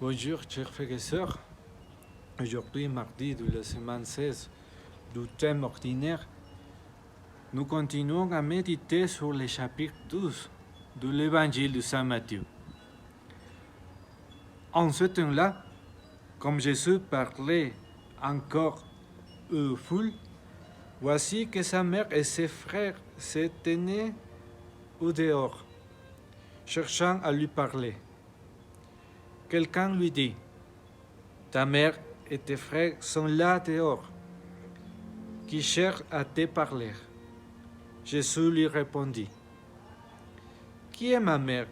Bonjour, chers frères et sœurs. Aujourd'hui, mardi de la semaine 16 du thème ordinaire, nous continuons à méditer sur le chapitre 12 de l'évangile de Saint Matthieu. En ce temps-là, comme Jésus parlait encore aux foules, voici que sa mère et ses frères se tenaient au dehors, cherchant à lui parler. Quelqu'un lui dit: ta mère et tes frères sont là dehors, qui cherchent à te parler. Jésus lui répondit: qui est ma mère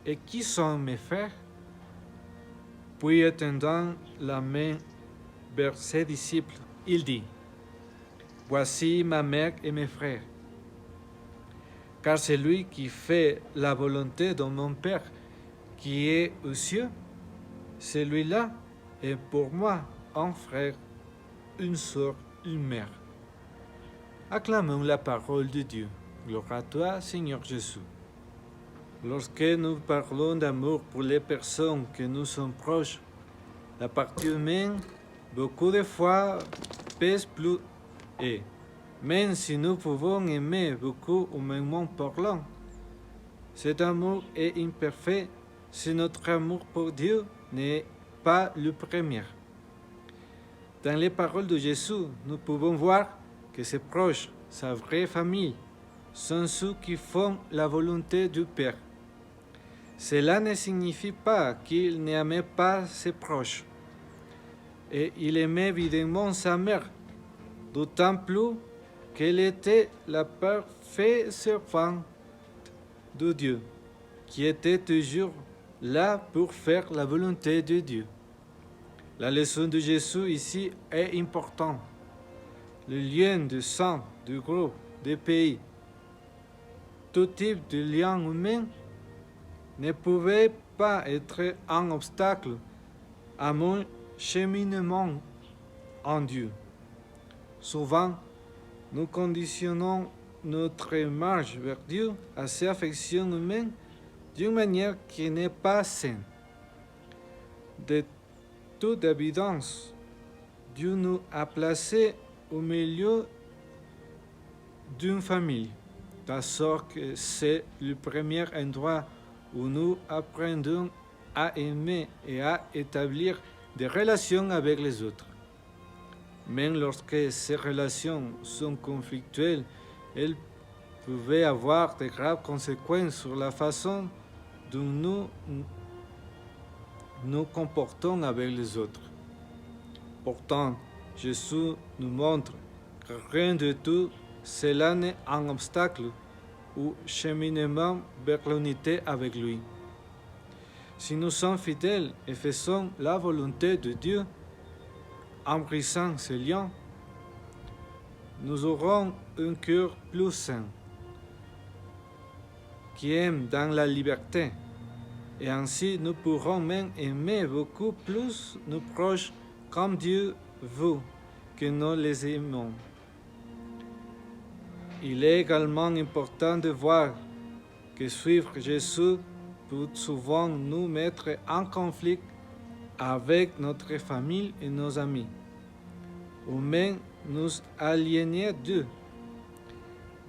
et qui sont mes frères? Puis étendant la main vers ses disciples, il dit: voici ma mère et mes frères. Car celui qui fait la volonté de mon Père qui est aux cieux, celui-là est pour moi un frère, une sœur, une mère. Acclamons la parole de Dieu. Gloire à toi, Seigneur Jésus. Lorsque nous parlons d'amour pour les personnes que nous sommes proches, la partie humaine, beaucoup de fois, pèse plus. Et même si nous pouvons aimer beaucoup humainement parlant, cet amour est imparfait si notre amour pour Dieu n'est pas le premier. Dans les paroles de Jésus, nous pouvons voir que ses proches, sa vraie famille, sont ceux qui font la volonté du Père. Cela ne signifie pas qu'il n'aimait pas ses proches. Et il aimait évidemment sa mère, d'autant plus qu'elle était la parfaite servante de Dieu, qui était toujours là pour faire la volonté de Dieu. La leçon de Jésus ici est importante. Le lien de sang, de groupe, de pays, tout type de lien humain ne pouvait pas être un obstacle à mon cheminement en Dieu. Souvent, nous conditionnons notre marche vers Dieu à ses affections humaines d'une manière qui n'est pas saine. De toute évidence, Dieu nous a placés au milieu d'une famille, de sorte que c'est le premier endroit où nous apprenons à aimer et à établir des relations avec les autres. Même lorsque ces relations sont conflictuelles, elles peuvent avoir de graves conséquences sur la façon dont nous nous comportons avec les autres. Pourtant, Jésus nous montre que rien de tout cela n'est un obstacle au cheminement vers l'unité avec lui. Si nous sommes fidèles et faisons la volonté de Dieu, en brisant ces liens, nous aurons un cœur plus sain, qui aime dans la liberté, et ainsi nous pourrons même aimer beaucoup plus nos proches comme Dieu veut que nous les aimons. Il est également important de voir que suivre Jésus peut souvent nous mettre en conflit avec notre famille et nos amis, ou même nous aliéner d'eux,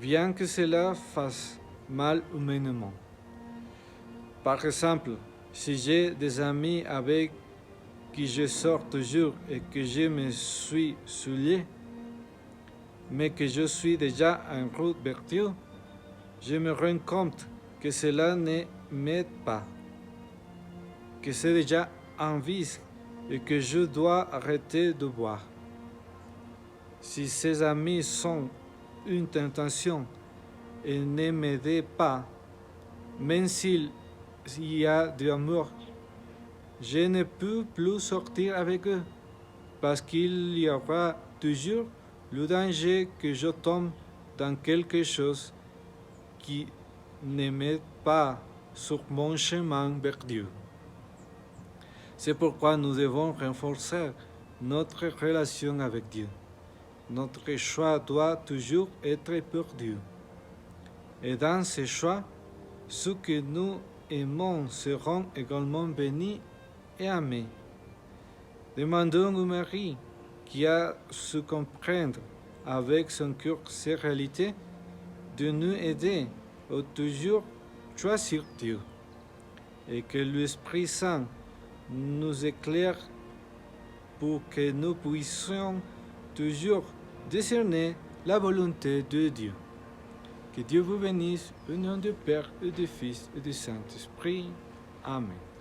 bien que cela fasse mal humainement. Par exemple, si j'ai des amis avec qui je sors toujours et que je me suis souillé, mais que je suis déjà en route vers Dieu, je me rends compte que cela ne m'aide pas, que c'est déjà un vice et que je dois arrêter de boire. Si ces amis sont une tentation et ne m'aident pas, même s'il y a de l'amour, je ne peux plus sortir avec eux, parce qu'il y aura toujours le danger que je tombe dans quelque chose qui ne m'aide pas sur mon chemin vers Dieu. C'est pourquoi nous devons renforcer notre relation avec Dieu. Notre choix doit toujours être pour Dieu. Et dans ces choix, ceux que nous aimons seront également bénis et aimer. Demandons au Marie, qui a su comprendre avec son cœur ces réalités, de nous aider à toujours choisir Dieu, et que l'Esprit Saint nous éclaire pour que nous puissions toujours discerner la volonté de Dieu. Que Dieu vous bénisse au nom du Père et du Fils et du Saint-Esprit. Amen.